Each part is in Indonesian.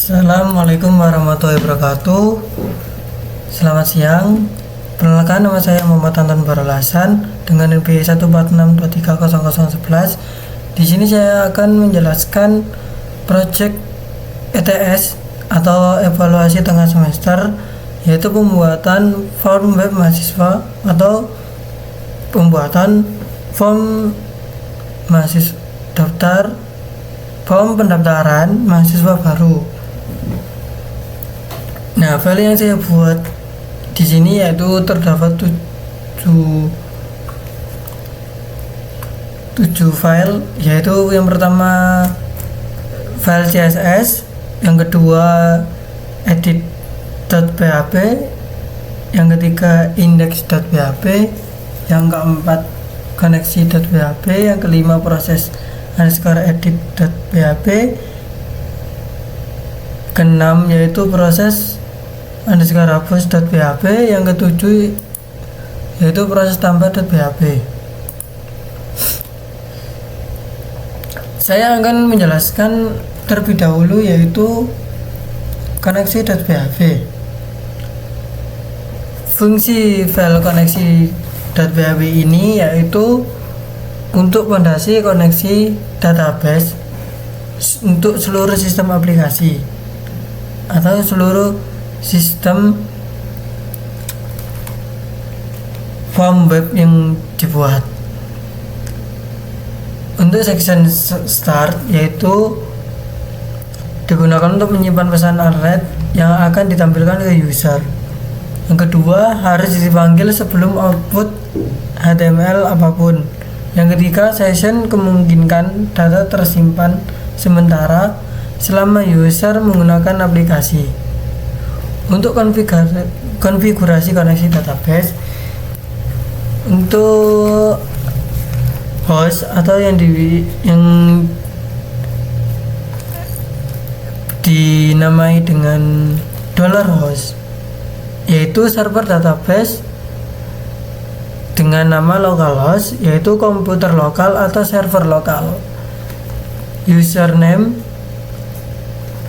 Assalamualaikum warahmatullahi wabarakatuh. Selamat siang. Perkenalkan, nama saya Muhammad Tantan Barolasan dengan NPI 146230011. Di sini saya akan menjelaskan proyek ETS atau evaluasi tengah semester, yaitu pembuatan form web mahasiswa atau pembuatan form mahasiswa daftar form pendaftaran mahasiswa baru. Nah, file yang saya buat di sini yaitu terdapat 7 file, yaitu yang pertama file CSS, yang kedua edit.php, yang ketiga index.php, yang keempat koneksi.php, yang kelima proses _edit.php, keenam yaitu proses _hapus.php, yang ketujuh yaitu proses tambah.php. Saya akan menjelaskan terlebih dahulu yaitu koneksi.php. Fungsi file koneksi.php ini yaitu untuk fondasi koneksi database untuk seluruh sistem aplikasi atau seluruh sistem form web yang dibuat. Untuk section start yaitu digunakan untuk menyimpan pesan alert yang akan ditampilkan ke user. Yang kedua, harus dipanggil sebelum output HTML apapun. Yang ketiga, session memungkinkan data tersimpan sementara selama user menggunakan aplikasi. Untuk konfigurasi koneksi database, untuk host atau yang dinamai dengan $host, yaitu server database dengan nama localhost, yaitu komputer lokal atau server lokal. Username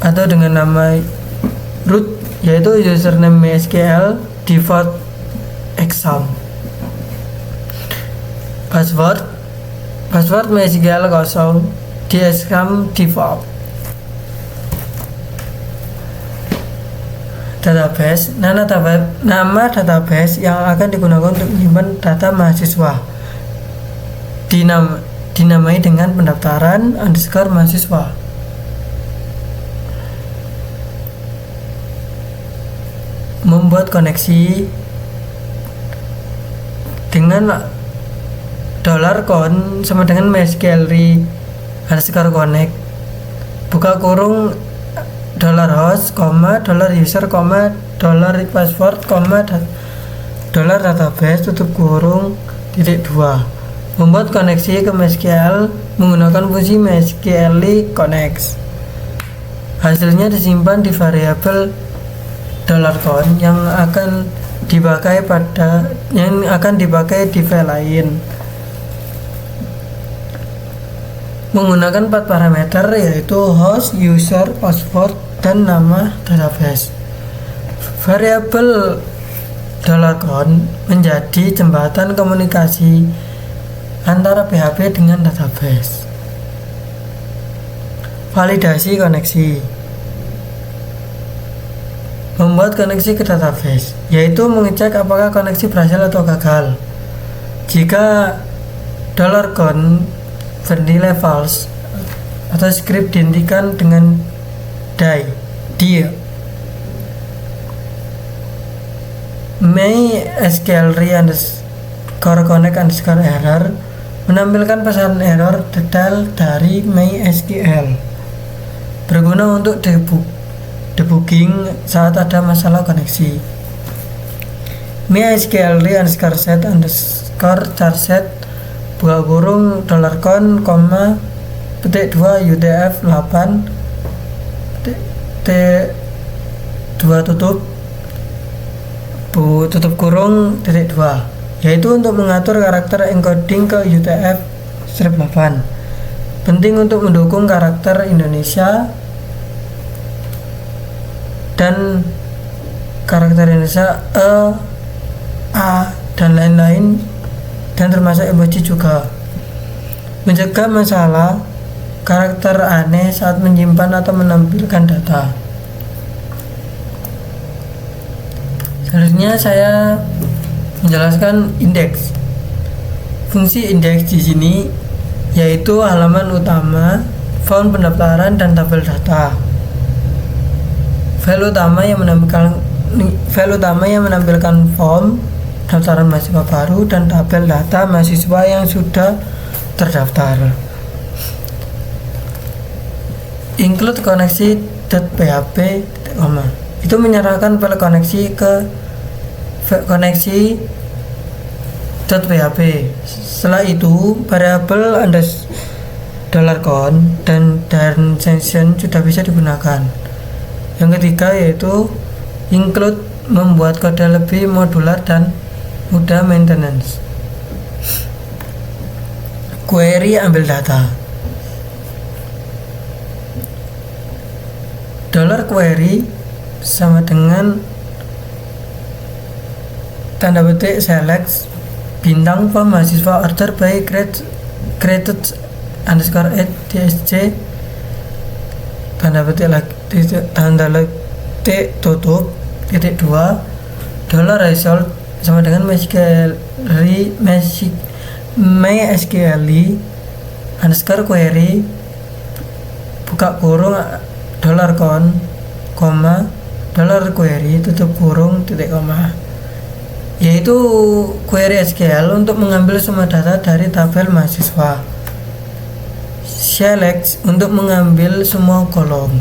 atau dengan nama root, yaitu username MySQL default exam. Password MySQL kosong di exam default. Database, nama database yang akan digunakan untuk menyimpan data mahasiswa dinamai dengan pendaftaran _mahasiswa. Membuat koneksi dengan $con sama dengan MySQL _connect, buka kurung $host, $user, $password, $database, tutup kurung, .2. Membuat koneksi ke MySQL menggunakan fungsi MySQL connect. Hasilnya disimpan di variabel $con yang akan dipakai di file lain. Menggunakan 4 parameter yaitu host, user, password, dan nama database. Variabel $con menjadi jembatan komunikasi antara PHP dengan database. Validasi koneksi. Membuat koneksi ke database, yaitu mengecek apakah koneksi berhasil atau gagal. Jika $con bernilai false atau script dihentikan dengan die. MySQL _connect_error menampilkan pesan error detail dari MySQL, berguna untuk debugging saat ada masalah koneksi. MySQL _set_charset buka kurung $con, .2 UTF-8 T2 tutup kurung .2, yaitu untuk mengatur karakter encoding ke UTF-8. Penting untuk mendukung karakter Indonesia dan karakter Indonesia A, dan lain-lain, dan termasuk emoji juga. Mencegah masalah karakter aneh saat menyimpan atau menampilkan data. Selanjutnya saya menjelaskan indeks. Fungsi indeks di sini yaitu halaman utama, font pendaftaran, dan tabel data. File utama yang menampilkan form daftaran mahasiswa baru dan tabel data mahasiswa yang sudah terdaftar. Include koneksi.php, itu menyerahkan file koneksi ke koneksi.php. Setelah itu variabel $count dan session sudah bisa digunakan. Yang ketiga yaitu include, membuat kode lebih modular dan mudah maintenance. Query, ambil data. $query sama dengan tanda petik select bintang form mahasiswa order by created underscore at dsc tanda petik tutup titik 2 $result sama dengan MySQL underscore query buka kurung $count, $query tutup kurung titik koma, yaitu query SQL untuk mengambil semua data dari tabel mahasiswa. Select untuk mengambil semua kolom.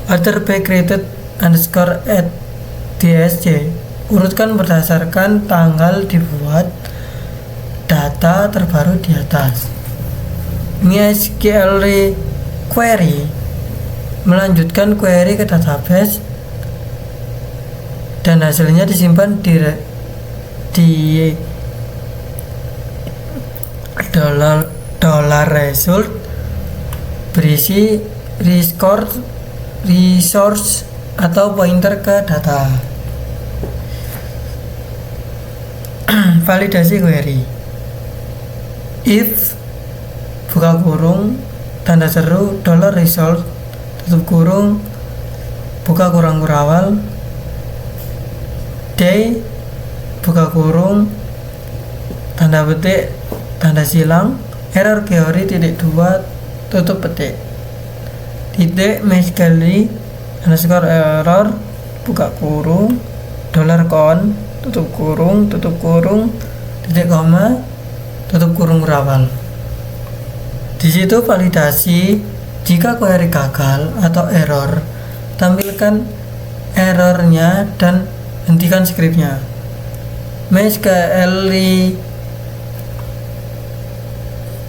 Order by created underscore at dsc, urutkan berdasarkan tanggal dibuat data terbaru di atas. MySQL query melanjutkan query ke database dan hasilnya disimpan di $result berisi resource atau pointer ke data. Validasi query. If buka kurung tanda seru $result tutup kurung buka kurung kurawal day buka kurung tanda petik tanda silang error query titik 2 tutup petik titik MySQL underscore error buka kurung $count tutup kurung titik koma tutup kurung kurawal. Di situ validasi. Jika query gagal atau error, tampilkan errornya dan hentikan scriptnya. MySQL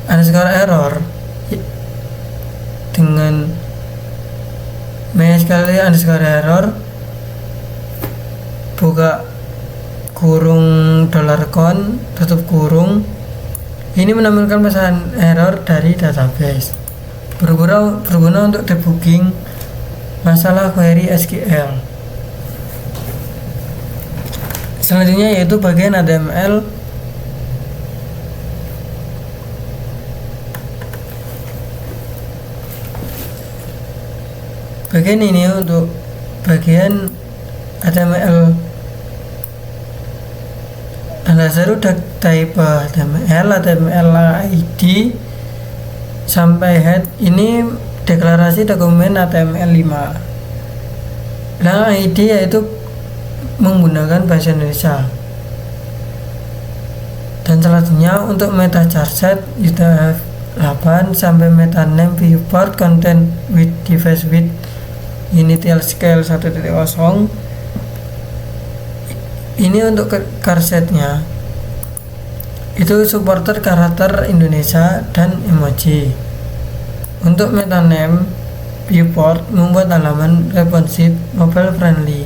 underscore error dengan MySQL underscore error buka kurung $count tutup kurung, ini menampilkan pesan error dari database. Berguna untuk debugging masalah query SQL. Selanjutnya yaitu bagian HTML. Bagian ini untuk bagian HTML tanda seru type HTML ID sampai head, ini deklarasi dokumen HTML5. Nah, ID yaitu menggunakan bahasa Indonesia. Dan selanjutnya untuk meta charset sudah 8 sampai meta name viewport content with device with initial scale 1.0. Ini untuk charsetnya itu supporter karakter Indonesia dan emoji. Untuk meta name viewport membuat halaman responsive mobile friendly.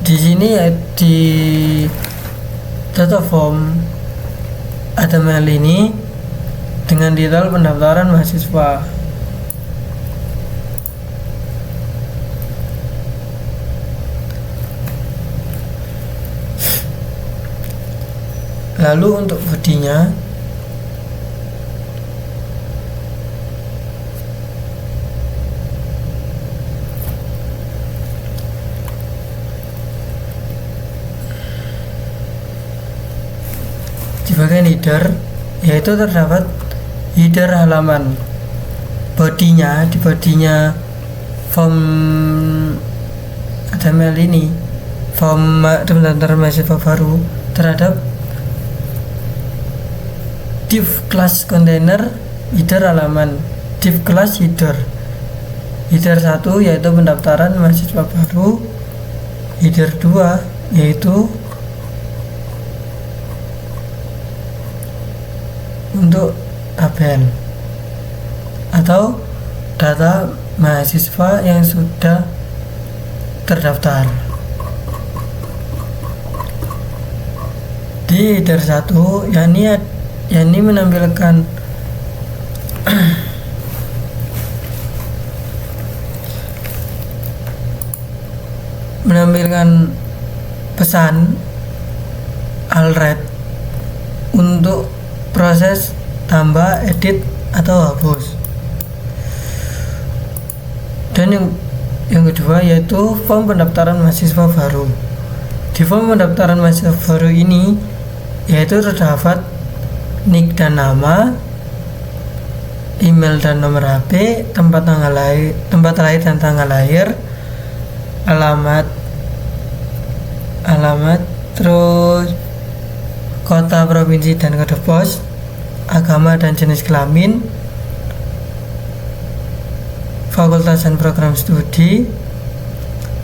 Di sini ya di data form HTML ini dengan dengan detail pendaftaran mahasiswa. Lalu untuk bodinya, di bagian header yaitu terdapat header halaman. Bodinya, di bodinya form HTML ini, form pendaftaran mahasiswa baru, terhadap div class container header halaman, div class header 1 yaitu pendaftaran mahasiswa baru, header 2 yaitu untuk tabel atau data mahasiswa yang sudah terdaftar. Di header 1 yakni menampilkan pesan alert untuk proses tambah, edit atau hapus. Dan yang kedua yaitu form pendaftaran mahasiswa baru. Di form pendaftaran mahasiswa baru ini yaitu terdapat nick dan nama, email dan nomor HP, tempat lahir dan tanggal lahir, alamat, terus kota, provinsi dan kode pos, agama dan jenis kelamin, fakultas dan program studi,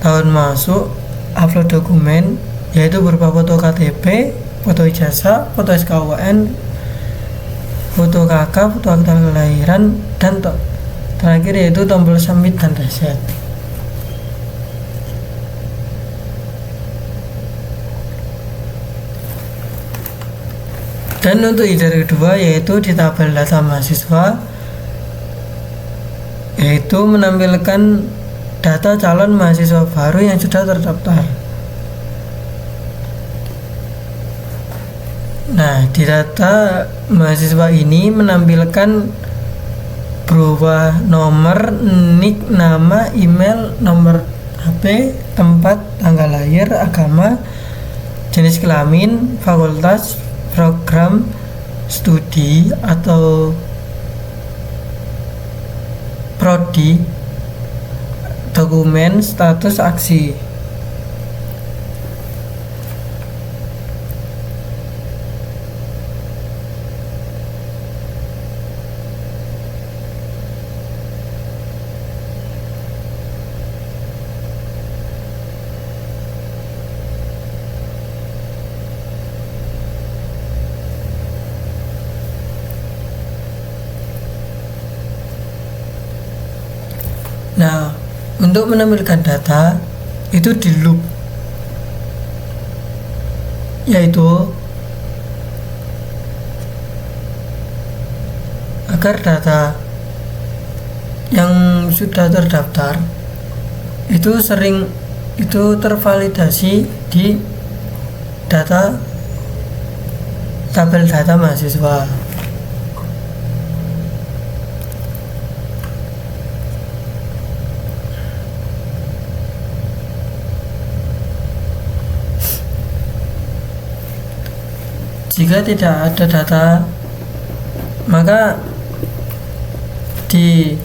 tahun masuk, upload dokumen yaitu berupa foto KTP, foto ijazah, foto SKUN, foto KK, foto akta kelahiran, dan terakhir yaitu tombol submit dan reset. Dan untuk header kedua yaitu di tabel data mahasiswa, yaitu menampilkan data calon mahasiswa baru yang sudah terdaftar. Nah, di data mahasiswa ini menampilkan berupa nomor, nick, nama, email, nomor HP, tempat, tanggal lahir, agama, jenis kelamin, fakultas, program studi atau prodi, dokumen, status aksi. Nah, untuk menampilkan data itu di loop, yaitu agar data yang sudah terdaftar itu tervalidasi di data tabel data mahasiswa. Jika tidak ada data, maka di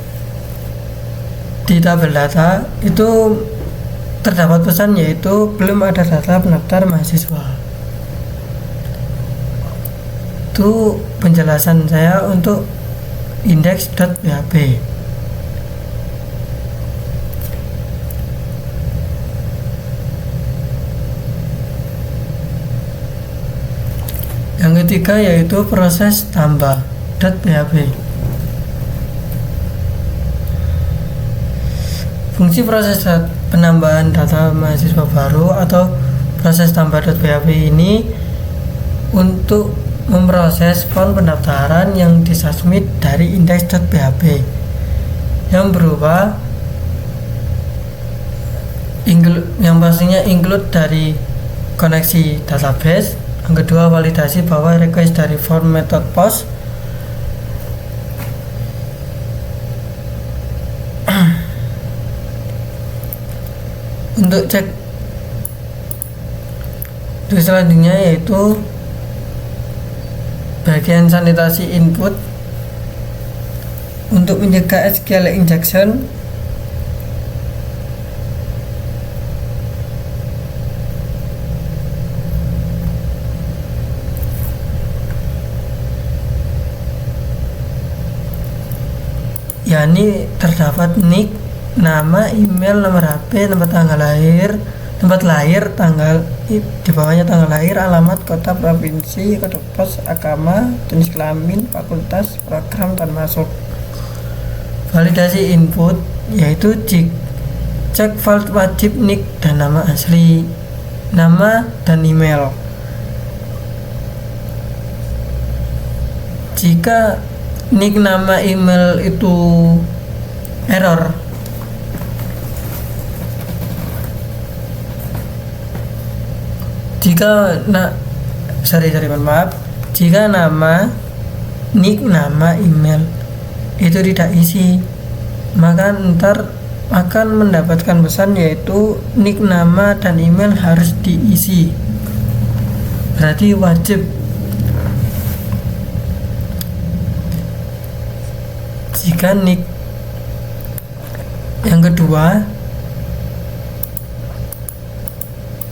tabel data itu terdapat pesan yaitu belum ada data pendaftar mahasiswa. Itu penjelasan saya untuk index.php. Yang ketiga yaitu proses tambah.php. Fungsi proses penambahan data mahasiswa baru atau proses tambah.php ini untuk memproses form pendaftaran yang disubmit dari index.php yang berupa yang pastinya include dari koneksi database. Yang kedua, validasi bahwa request dari form method post untuk cek selanjutnya yaitu bagian sanitasi input untuk mencegah SQL injection. yakni terdapat nick, nama, email, nomor HP, tempat lahir, tanggal di bawahnya tanggal lahir, alamat, kota, provinsi, kode pos, agama, jenis kelamin, fakultas, program, dan masuk. Validasi input yaitu cek file wajib nick dan nama asli, nama dan email. Jika nick, nama, email itu error, jika jika nama, nick, nama, email itu tidak isi, maka ntar akan mendapatkan pesan yaitu nick, nama, dan email harus diisi. Berarti wajib. Jika nick, yang kedua,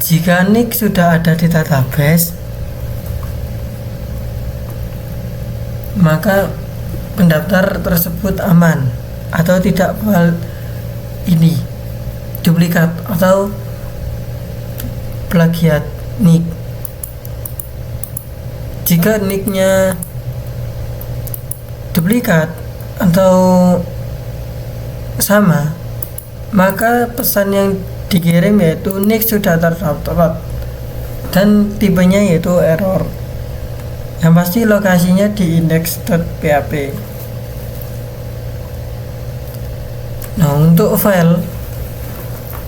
jika nick sudah ada di database, maka pendaftar tersebut aman atau tidak duplikat atau plagiat nick. Jika nicknya duplikat atau sama, maka pesan yang dikirim yaitu nick sudah terdaftar dan tipenya yaitu error, yang pasti lokasinya di index.php. Nah, untuk file,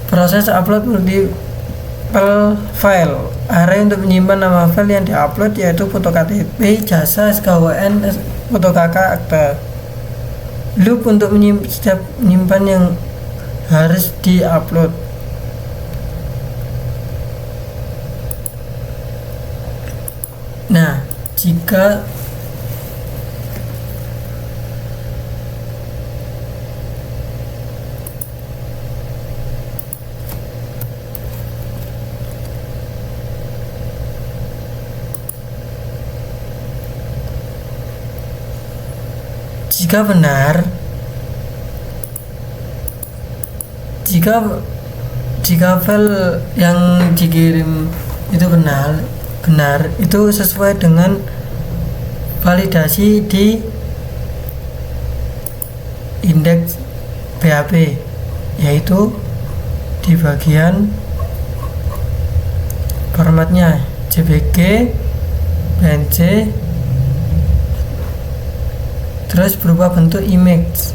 proses upload multiple file. Area untuk menyimpan nama file yang diupload yaitu foto KTP, jasa, SKWN, foto KK, akta. Loop untuk menyimpan yang harus diupload. Nah, jika benar, jika file yang dikirim itu benar itu sesuai dengan validasi di indeks PHP, yaitu di bagian formatnya JPG, PNG, terus berupa bentuk image.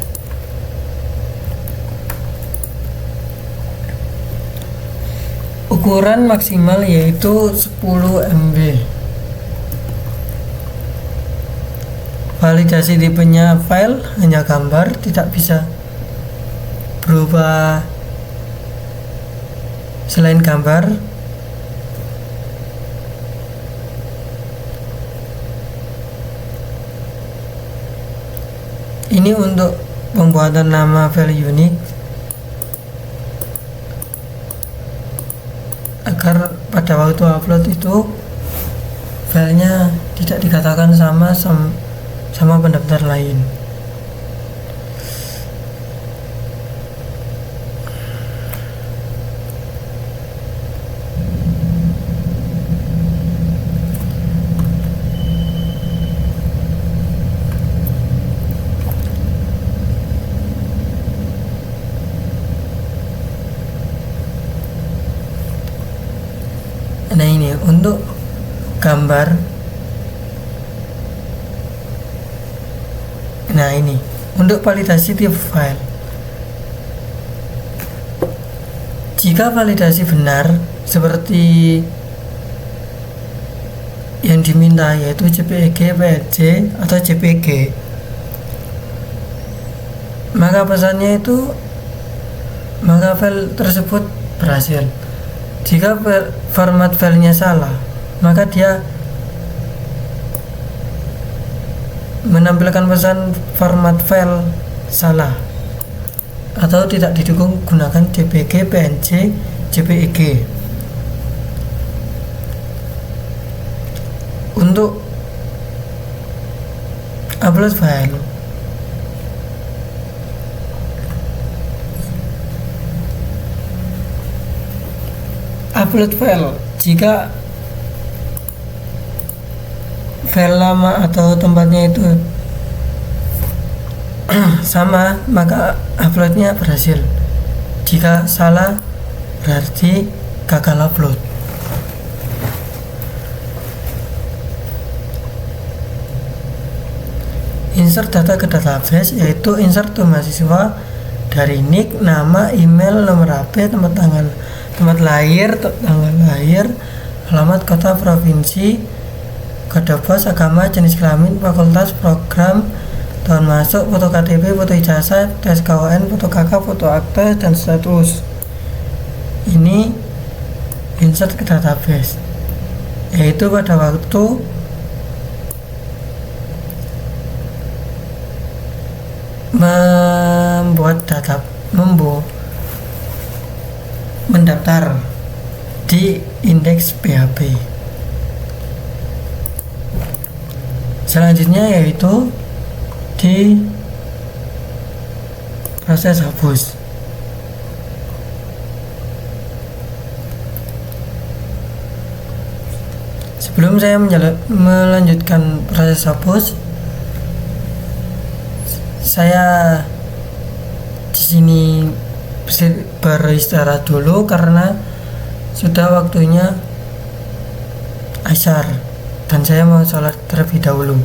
Ukuran maksimal yaitu 10 MB. Validasi tipenya file hanya gambar, tidak bisa berubah selain gambar. Ini untuk pembuatan nama file unik agar pada waktu upload itu filenya tidak dikatakan sama pendaftar lain. Nah, ini untuk gambar Nah, ini untuk validasi tipe file. Jika validasi benar seperti yang diminta, yaitu JPEG, PNG, atau JPG, maka pesannya itu, maka file tersebut berhasil. Jika format filenya salah, maka dia menampilkan pesan format file salah atau tidak didukung, gunakan JPG, PNG, JPEG. Untuk upload file, jika file lama atau tempatnya itu sama, maka uploadnya berhasil. Jika salah, berarti gagal upload. Insert data ke database, yaitu insert to mahasiswa dari nick, nama, email, nomor HP, tempat lahir, alamat, kota, provinsi, kode pos, agama, jenis kelamin, fakultas, program, tahun masuk, foto KTP, foto ijazah, foto SKWN, foto KK, foto akte, dan status. Ini insert ke database, yaitu pada waktu mendaftar di indeks PHP. Selanjutnya yaitu di proses hapus. Sebelum saya melanjutkan proses hapus, saya di sini beristirahat dulu karena sudah waktunya Asyar dan saya mau sholat terlebih dahulu.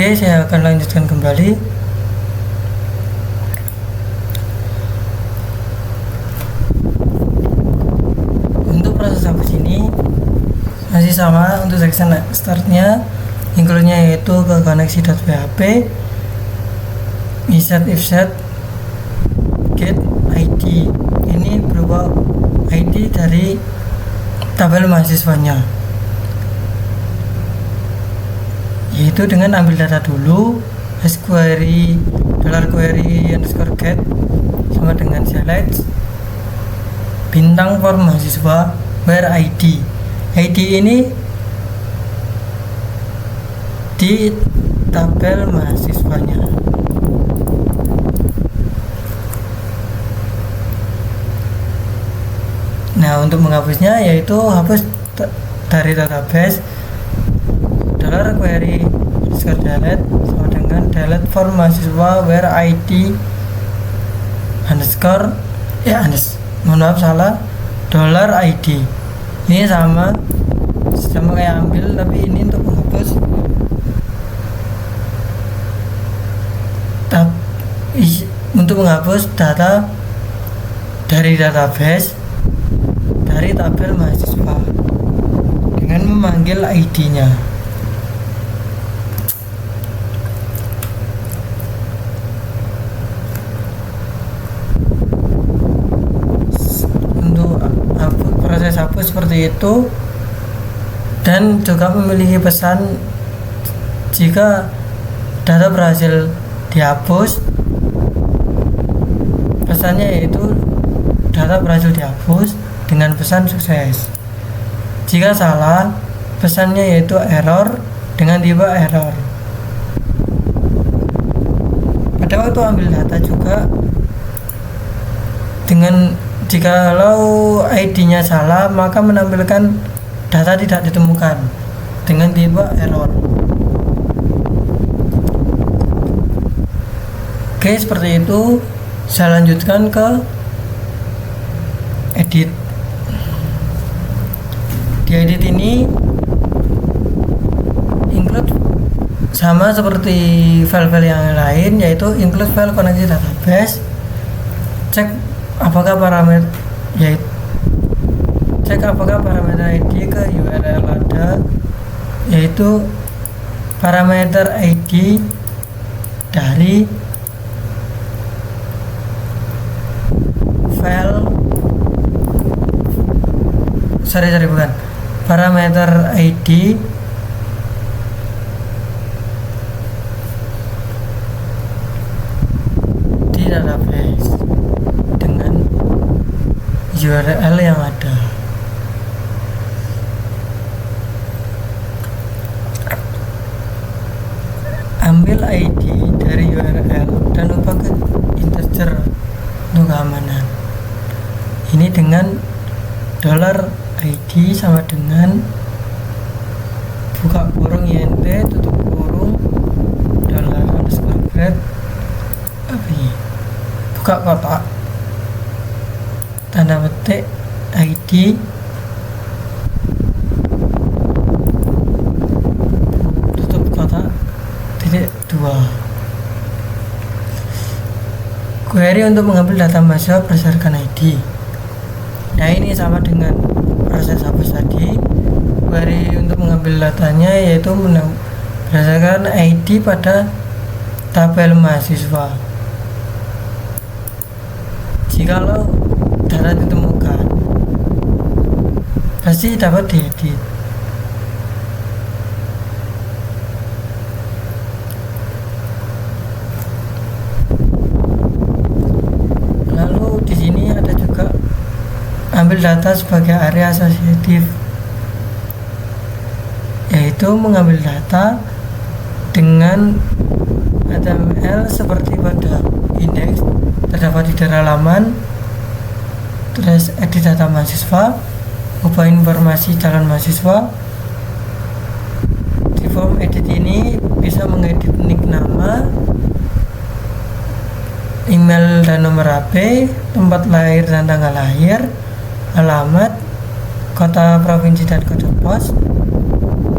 Oke, saya akan lanjutkan kembali. Untuk proses hapus ini masih sama. Untuk section startnya, include-nya yaitu ke koneksi.php, insert if set get ID. Ini berupa ID dari tabel mahasiswanya, yaitu dengan ambil data dulu, query $query_get sama dengan select bintang form mahasiswa where ID. ID ini di tabel mahasiswanya. Nah, untuk menghapusnya yaitu hapus dari database $query_delete sama dengan delete form mahasiswa where ID underscore $ID. Ini sama kayak ambil, tapi ini untuk menghapus data dari database dari tabel mahasiswa dengan memanggil ID-nya. Untuk proses hapus seperti itu, dan juga memiliki pesan jika data berhasil dihapus. Pesannya yaitu data berhasil dihapus dengan pesan sukses. Jika salah, pesannya yaitu error dengan tipe error. Pada waktu ambil data juga, dengan jikalau ID-nya salah, maka menampilkan data tidak ditemukan dengan tipe error. Oke, seperti itu. Saya lanjutkan ke edit. Di edit ini include sama seperti file-file yang lain, yaitu include file koneksi database, cek apakah parameter ID ke URL ada, yaitu parameter ID dari file parameter ID di database dengan URL yang ada. Ambil ID dari URL dan ubah ke integer untuk keamanan. Ini dengan $ID sama dengan buka kurung int tutup kurung $_bread buka kotak tanda petik ID tutup kotak .2. Query untuk mengambil data mahasiswa berdasarkan ID. Nah, ini sama dengan proses hapus tadi. Query untuk mengambil datanya yaitu berdasarkan ID pada tabel mahasiswa. Jikalau data ditemukan, pasti dapat diedit. Lalu di sini ada juga ambil data sebagai area asosiatif, yaitu mengambil data dengan HTML seperti pada indeks terdapat di daerah halaman, terus edit data mahasiswa, ubah informasi calon mahasiswa. Di form edit ini bisa mengedit nick nama, email dan nomor HP, tempat lahir dan tanggal lahir, alamat, kota, provinsi dan kode pos,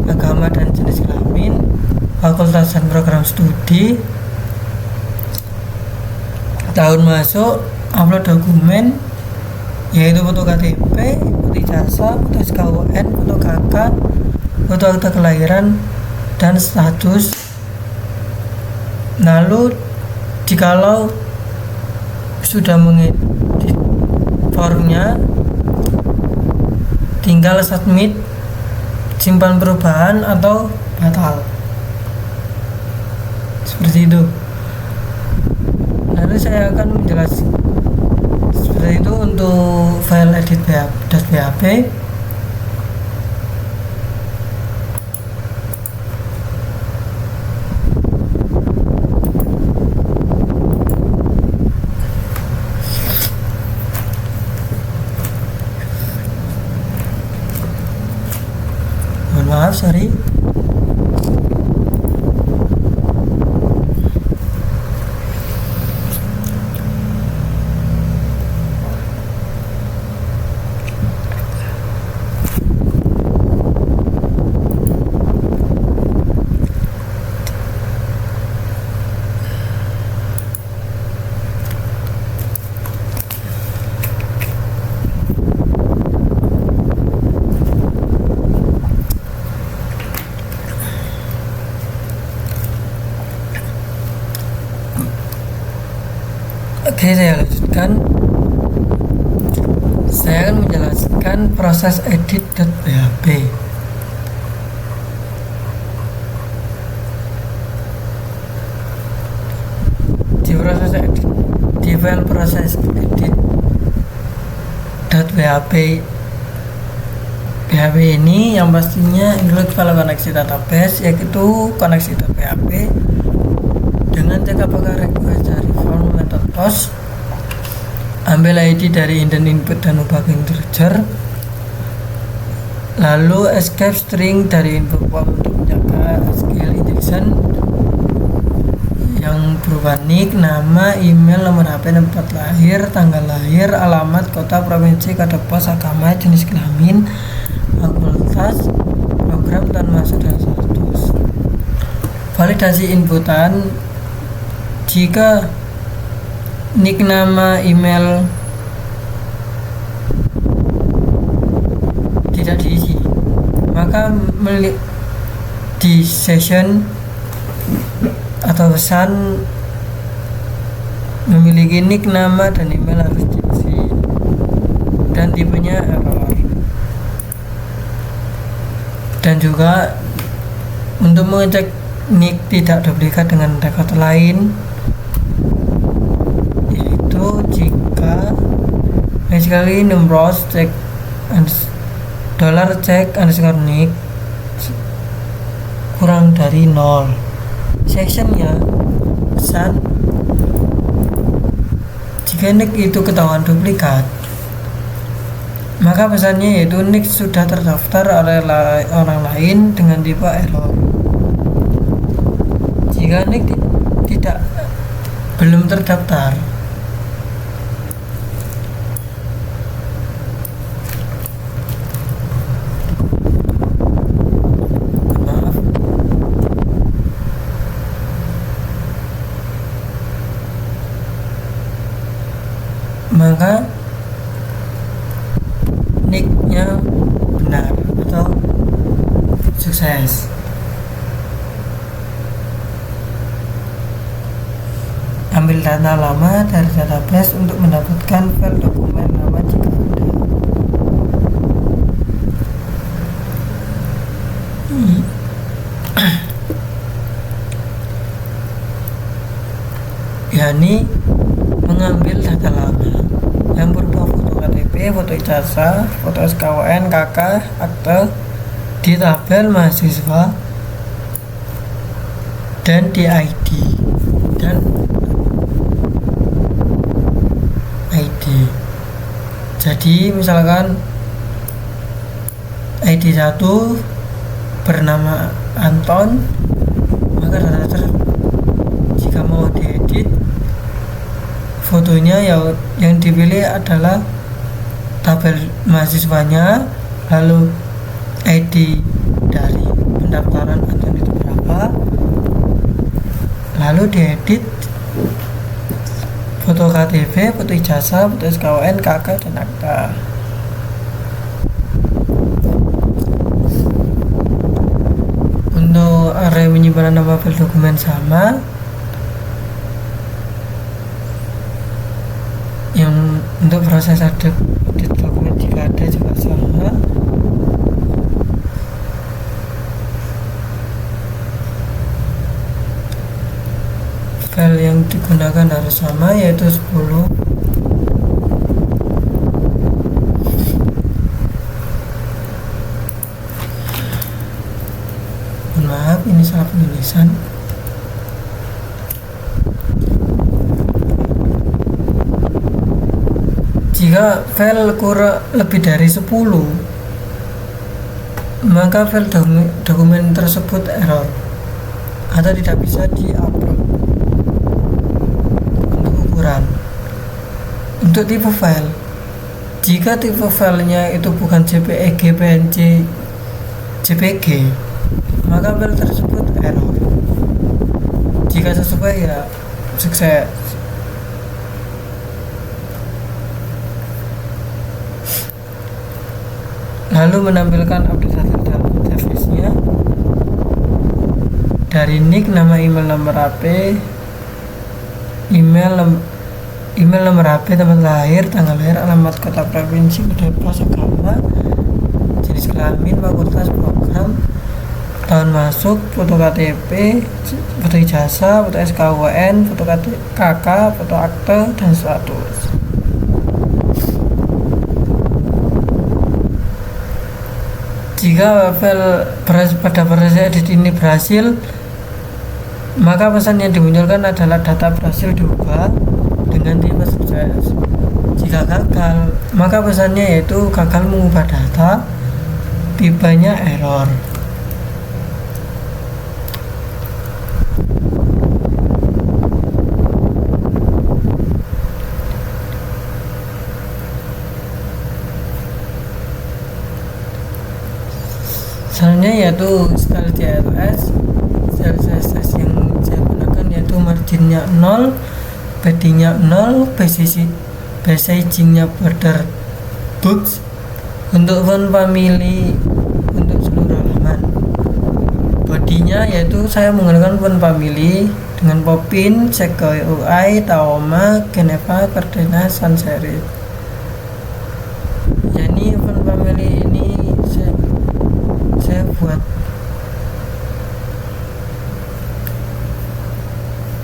agama dan jenis kelamin, Fakultas dan Program Studi. Tahun masuk, upload dokumen yaitu foto KTP, foto ijazah, foto SKUN, foto KK, foto akta kelahiran, dan status. Lalu jikalau sudah mengedit formnya, tinggal submit, simpan perubahan atau batal, seperti itu. Lalu saya akan menjelaskan seperti itu untuk file edit.php. Mohon maaf, sorry. Oke, saya lanjutkan. Saya akan menjelaskan proses edit.php. Di file proses edit.php ini yang pastinya include file koneksi database, yaitu koneksi.php dengan cek apakah request dari form method post, ambil ID dari indent input dan ubah ke integer, lalu escape string dari input form untuk menjaga SQL injection yang berupa nick, nama, email, nomor HP, tempat lahir, tanggal lahir, alamat, kota, provinsi, kode pos, agama, jenis kelamin, fakultas, program, dan masuk dan status. Validasi inputan. Jika nick, nama, email tidak diisi, maka di session atau pesan memiliki nick, nama, dan email harus diisi dan tipenya error. Dan juga untuk mengecek nick tidak duplikat dengan record lain, jika basically numbers check $check $nick kurang dari 0, sectionnya pesan. Jika nick itu ketahuan duplikat, maka pesannya yaitu nick sudah terdaftar oleh orang lain dengan tipe error. Jika nick belum terdaftar, maka nicknya benar atau sukses. Ambil data lama dari database untuk mendapatkan file dokumen lama jika ada. yakni mengambil data lama yang berupa foto KTP, foto ijazah, foto SKUN, KK, akte di tabel mahasiswa dan di ID dan ID. Jadi misalkan ID 1 bernama Anton, maka data jika mau diedit fotonya yang dipilih adalah tabel mahasiswanya, lalu ID dari pendaftaran Anton itu berapa, lalu diedit foto KTP, foto ijazah, foto SKWN, KK, dan akta. Untuk area penyimpanan nama file dokumen sama, yang untuk proses edit dokumen jika ada juga sama. File yang digunakan harus sama, yaitu 10. Maaf, ini salah penulisan. Jika file kurang lebih dari 10, maka file dokumen tersebut error atau tidak bisa di-upload. Untuk ukuran, untuk tipe file, jika tipe filenya itu bukan JPEG, PNG, JPG, maka file tersebut error. Jika sesuai, ya sukses. Lalu menampilkan update database-nya dari nick, nama, email, nomor HP, email nomor HP, tempat lahir, tanggal lahir, alamat, kota, provinsi, budaya, agama, jenis kelamin, fakultas, program, tahun masuk, foto KTP, foto ijazah, foto SKWN, foto KK, foto akte, dan status. Jika file pada proses edit ini berhasil, maka pesan yang dimunculkan adalah data berhasil diubah dengan tipe sukses. Jika gagal, maka pesannya yaitu gagal mengubah data, tipenya error. Misalnya yaitu style CSS, style CSS yang saya gunakan yaitu marginnya 0, paddingnya 0, basicingnya border box. Untuk font family untuk seluruh halaman, bodinya yaitu saya menggunakan font family dengan Popin, Sequoia UI, Taoma, Geneva, Cardena, Sans serif. Jadi font family ini saya buat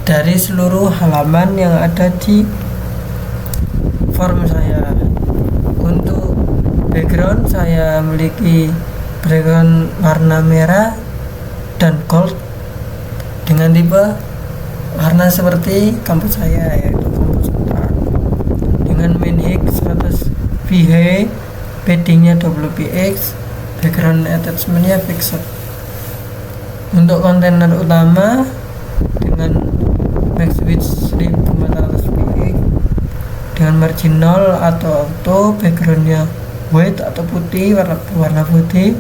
dari seluruh halaman yang ada di form saya. Untuk background, saya memiliki background warna merah dan gold dengan tipe warna seperti kampus saya, yaitu kampus Unpad, dengan main X 100 ph, paddingnya WPX, background attachmentnya fixed. Untuk kontainer utama dengan max width 1400 px dengan margin 0 atau auto, backgroundnya white atau putih, warna putih,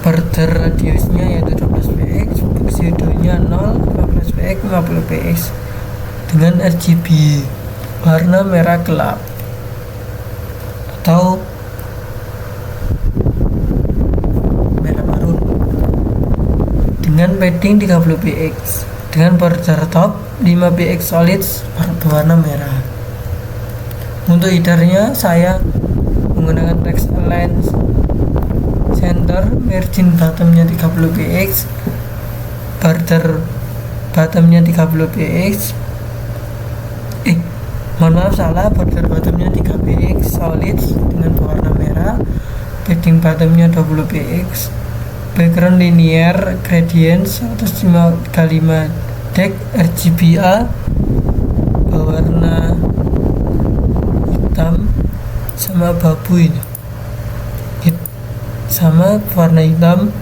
border radiusnya yaitu 12 px, pseudonya 0, 15 px, 50 px dengan RGB warna merah gelap atau dengan padding 30 px dengan border top 5 px solid berwarna merah. Untuk headernya saya menggunakan text align center, margin bottomnya 30 px, border bottomnya 30 px, border bottomnya 3 px solid dengan berwarna merah, padding bottomnya 20 px, background linear gradient 135 deck RGBA berwarna hitam sama babu ini sama warna hitam,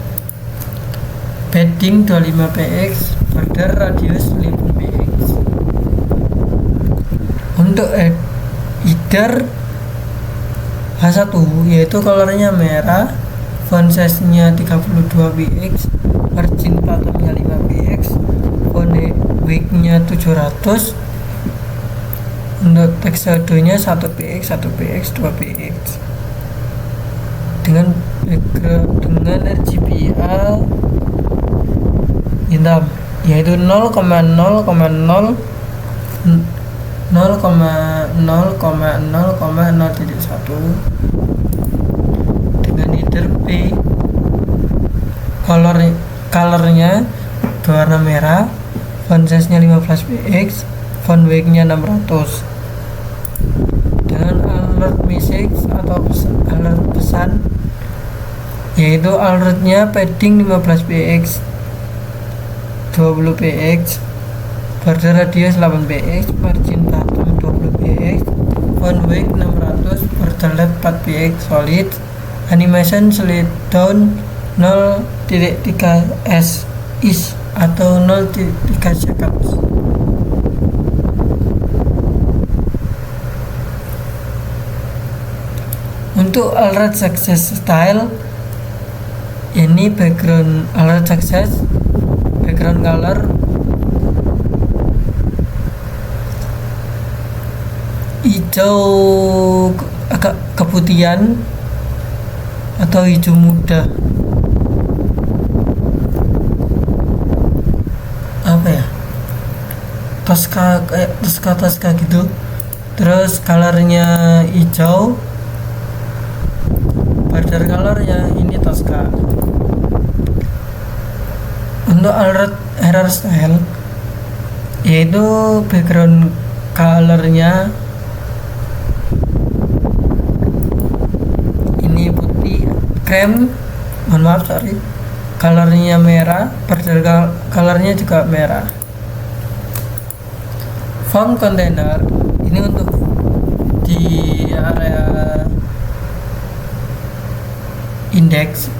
padding 25 px, border radius 50 px. Untuk header H1 yaitu colornya merah, font size-nya 32 px, margin bottomnya 5 px, font weight-nya 700, untuk teks shadownya 1 px, 1 px, 2 px, dengan background dengan RGBA hitam, yaitu 0,0,0 0,0,0,0,1 dengan header P, colornya berwarna merah, font size nya 15 px, font weight-nya 600, dengan alert message atau alert pesan, yaitu alertnya padding 15 px, 20 px, border radius 8 px, margin bottom 20 px, font weight 600, border left 4 px, solid, animation slide down 0.3 s is atau 0.3 seconds. Untuk alert success style, ini background alert success, background color hijau agak keputihan atau hijau muda, apa ya, toska gitu. Terus colornya hijau, border colornya ini toska. Untuk alert error style, yaitu background colornya ini putih krem, colornya merah, border colornya juga merah. Form container ini untuk di area index,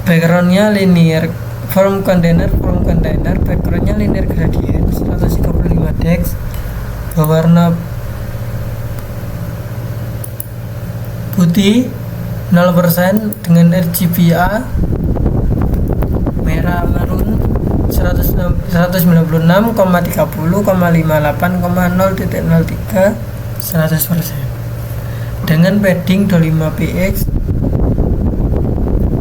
backgroundnya linear. Form container backgroundnya linear gradient 135 dex, berwarna putih 0% dengan RGBA merah marun 196,30,58,0.03 100% dengan padding 25 px,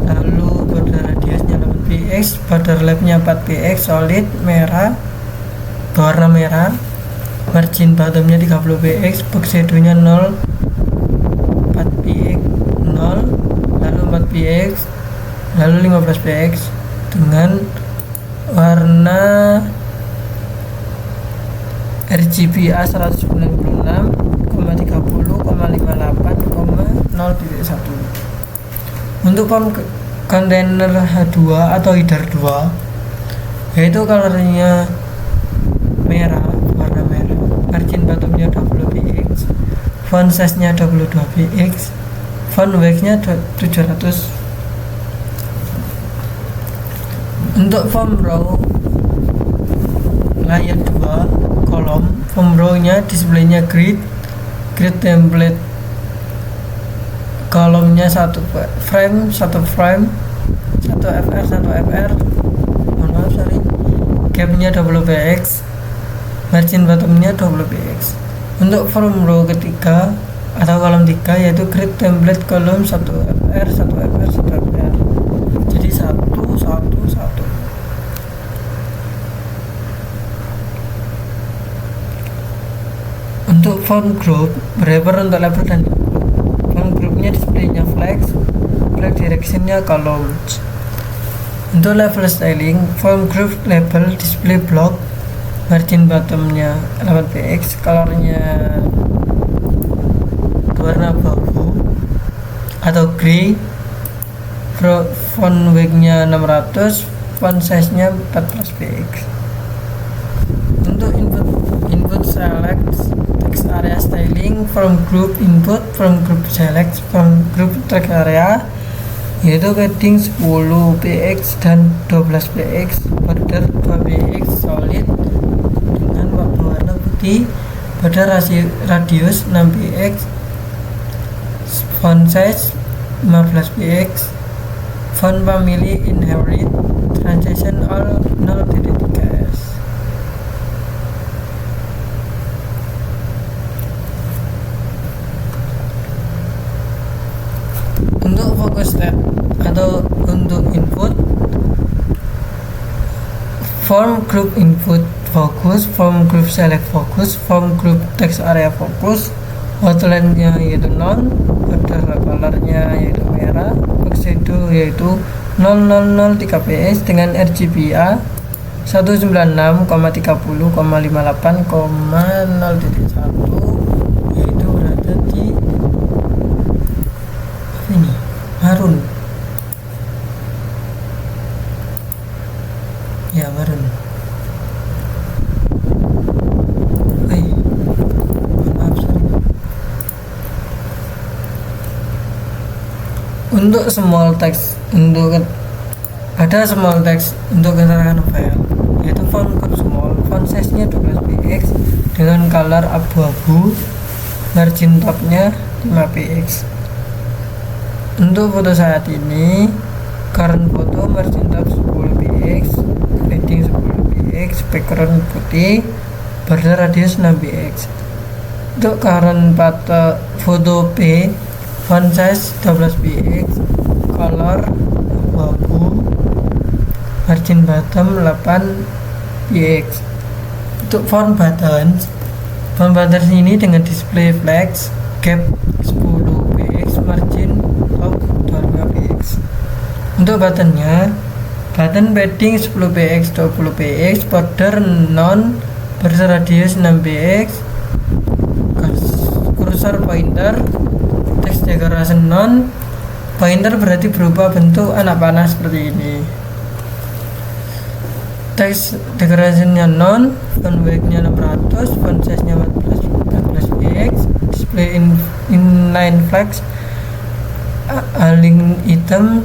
lalu border radiusnya 8 px, border left-nya 4 px, solid merah, berwarna merah, margin bottomnya 30 px, box shadow-nya 0, 4 px, 0, lalu 4 px, lalu 15 px dengan warna RGBA 196,30,58,0.1. Untuk form container H2 atau header 2, yaitu colornya merah, warna merah, margin bottomnya 20 px, font size nya 22 px, font weight nya 700. Untuk form row layer 2 kolom, form row nya displaynya grid template, kolomnya 1 frame 1 fr, 1 fr, gapnya 20 px, margin bottomnya 20 px. Untuk form row ketiga atau kolom 3, yaitu grid template kolom 1 fr, 1 fr, 1 fr, jadi 1. Untuk font group berapa untuk label dan font groupnya displaynya flag directionnya columns. Untuk level styling, font group label display block, margin bottomnya 8 px, colornya warna abu atau grey, font weight-nya 600, font size-nya 14 px. Untuk input select text area styling, from group input, from group select, from group text area, yaitu padding 10 px dan 12 px, border 2 px, solid dengan warna putih, border radius 6 px, font size 15 px, font family inherit, transition all 0.3s. Untuk focus state atau untuk input, form group input focus, form group select focus, form group text area focus, outline-nya yaitu none, border color-nya yaitu merah, box shadow yaitu 0003 ps dengan RGBA 196,30,58,0.1 yaitu berada di ini marun ya, marun. Untuk small text, ada small text untuk keterangan file yaitu font group small, font size nya 12 px dengan color abu-abu, margin top nya 5 px. Untuk foto saat ini, current foto margin top 10 px, padding 10 px, background putih, border radius 6 px. Untuk current foto P, font size 12 px, color abu-abu, margin bottom 8 px. Untuk font buttons ini dengan display flex, gap 10 px, margin top 25 px. Untuk buttonnya, button padding 10 px 20 px, border non, border radius 6 px, cursor pointer, text decoration non, pointer berarti berupa bentuk anak panah seperti ini. Text decoration-nya non, font weight-nya 600, font size-nya 14 px, display inline flex, align item,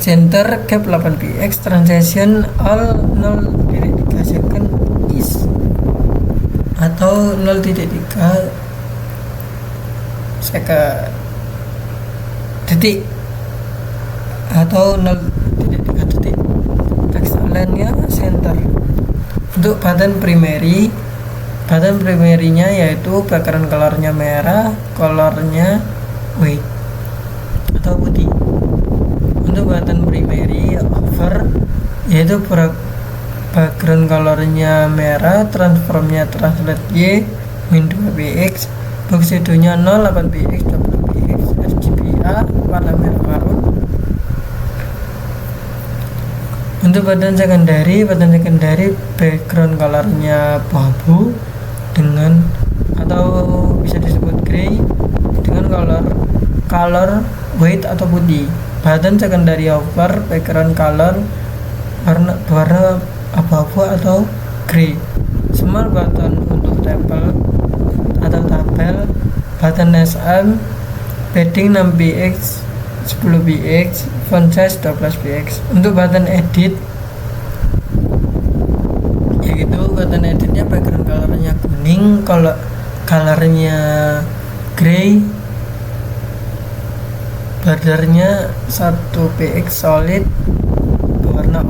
center gap 8 px, transition all 0.3 second is atau 0.3 detik atau 0.3 detik. Text align-nya center. Untuk button primary-nya yaitu background color-nya merah, color-nya white atau putih. Untuk button primary over yaitu background color-nya merah, transform-nya translate Y, min 2 px, box shadow-nya 0,8 px, 20 px, RGBA warna merah marun. Untuk button secondary background color-nya abu-abu dengan atau bisa disebut grey dengan color white atau putih. Button secondary over background color warna abu-abu atau grey. Small button untuk tabel button SM, padding 6 px 10 px, font size 12 px. Untuk button edit yaitu button editnya background colornya kuning, colornya grey, bordernya 1 px solid berwarna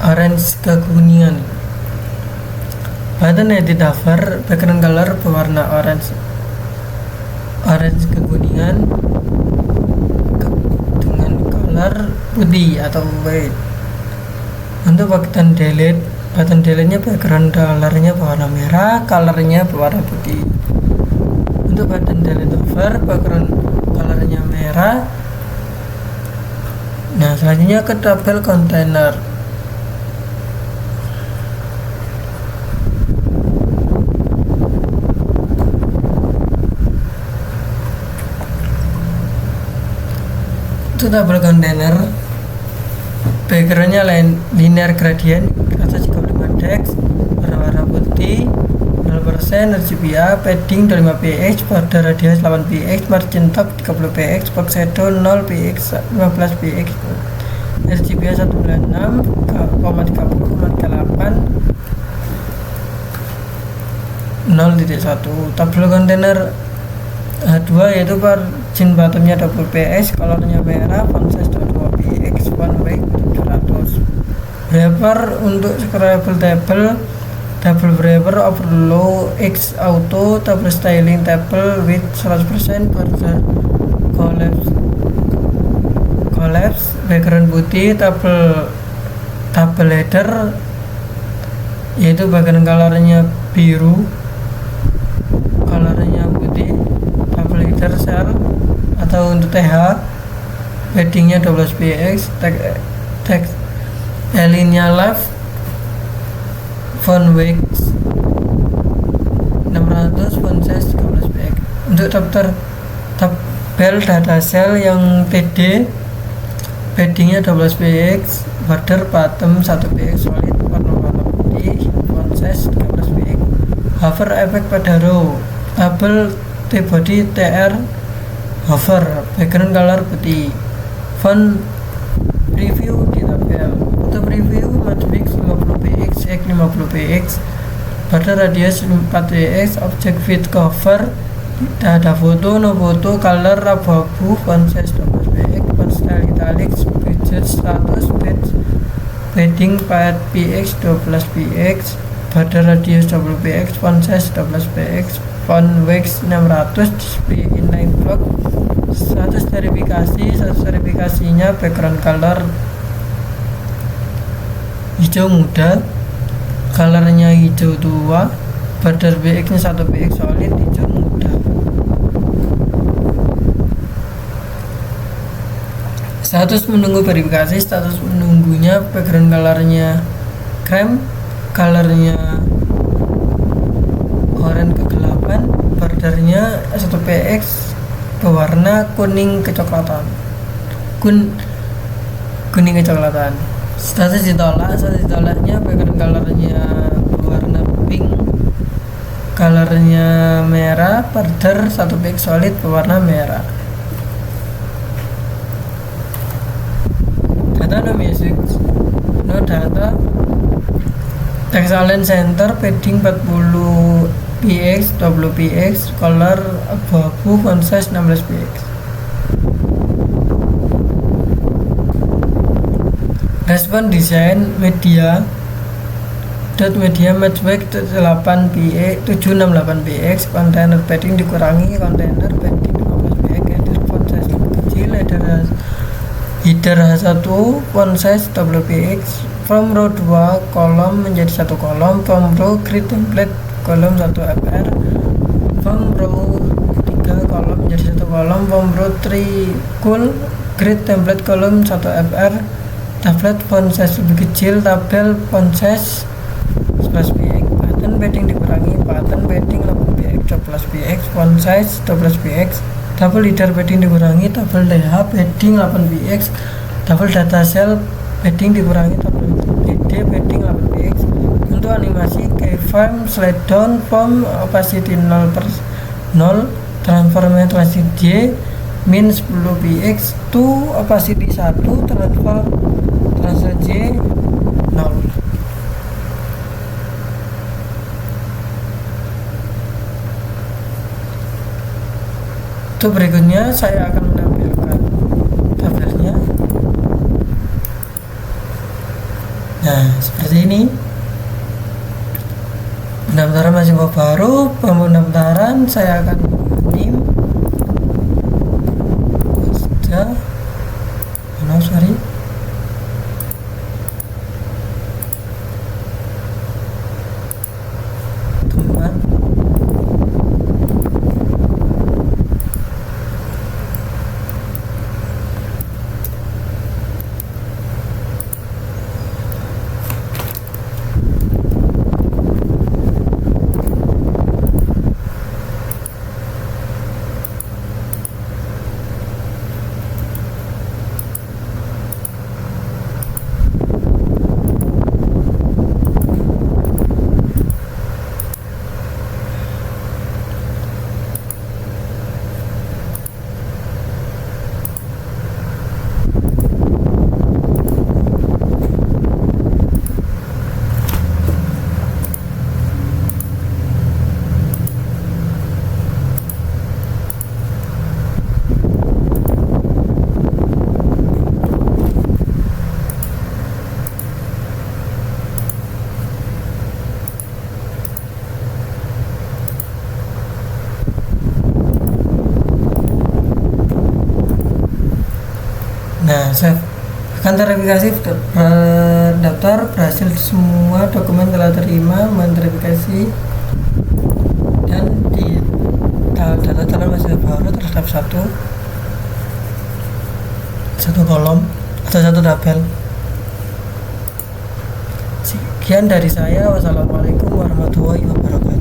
orange kekuningan. Button edit hover background color berwarna orange kekuningan dengan color putih atau white. Untuk button delete-nya background colornya berwarna merah, colornya berwarna putih. Untuk button delete over background colornya merah. Nah, selanjutnya ke tabel kontainer. Untuk tabel kontainer backgroundnya linear gradient atas 35 dex berwarna putih 0% RGBA, padding 25 px, border radius 8 px, margin top 30 px, box shadow 0 px 15 px, RGBA 196,30,38 0.1. Tabel kontainer H2 yaitu margin bottomnya WPX, colornya merah, font size 22px, font weight 700. Wrapper untuk scrollable table, double wrapper overlow X auto, double styling table with 100% border collapse, background putih, table header yaitu bagian colornya biru, colornya putih, table header cell atau untuk TH, paddingnya 12px, text alinea left, font weight 600, font size 12px. Untuk tabel data cell yang TD, paddingnya 12px, border bottom 1px solid, warna putih, font size 13px. Hover effect pada row, tabel T-body TR hover, background color putih, font preview di tabel. Untuk preview matrix 50px, x 50px, border radius 4px, object fit cover, tidak ada foto, no foto, color abu-abu, font size 12px, font style italic, budget status, padding 4px 12px, border radius 20px, font size 12px, font weight 600, display inline block. Status verifikasinya background color hijau muda, colornya hijau tua, border BX nya 1px solid, hijau muda. Status menunggu verifikasi, status menunggunya background colornya krem, colornya oranye kegelapan, bordernya 1px berwarna kuning kecoklatan, kuning kecoklatan. Status ditolaknya background colornya berwarna pink, colornya merah, border 1px solid berwarna merah. Data no music, no data, text align center, padding 40px 20px, color abu-abu, font size 16px. Respon desain media match weight 768px, container padding dikurangi, container padding 15px, header font size lebih kecil, header H1 font size 20px, from row 2 kolom menjadi 1 kolom, from row grid template kolom 1 fr, from row 3 kolom menjadi 1 kolom, from row 3 cool grid template kolom 1 fr, tablet font size lebih kecil, tabel font size 11px, button padding dikurangi, button padding 8px 12px, font size 12px, tabel header padding dikurangi, tabel DH padding 8px, tabel data cell padding dikurangi, tabel DD padding 8px. Untuk animasi keyframe slide down, form opacity 0/0, transformnya transit J min 10px, to opacity 1, transfer J 0. Untuk berikutnya saya akan menampilkan tabelnya. Nah, seperti ini. Pendaftaran mahasiswa baru, pendaftaran saya akan nim sorry teman Nah, save. Akan terverifikasi daftar berhasil, semua dokumen telah terima, menverifikasi dan di data calon mahasiswa baru terhadap satu kolom atau satu tabel. Sekian dari saya. Wassalamualaikum warahmatullahi wabarakatuh.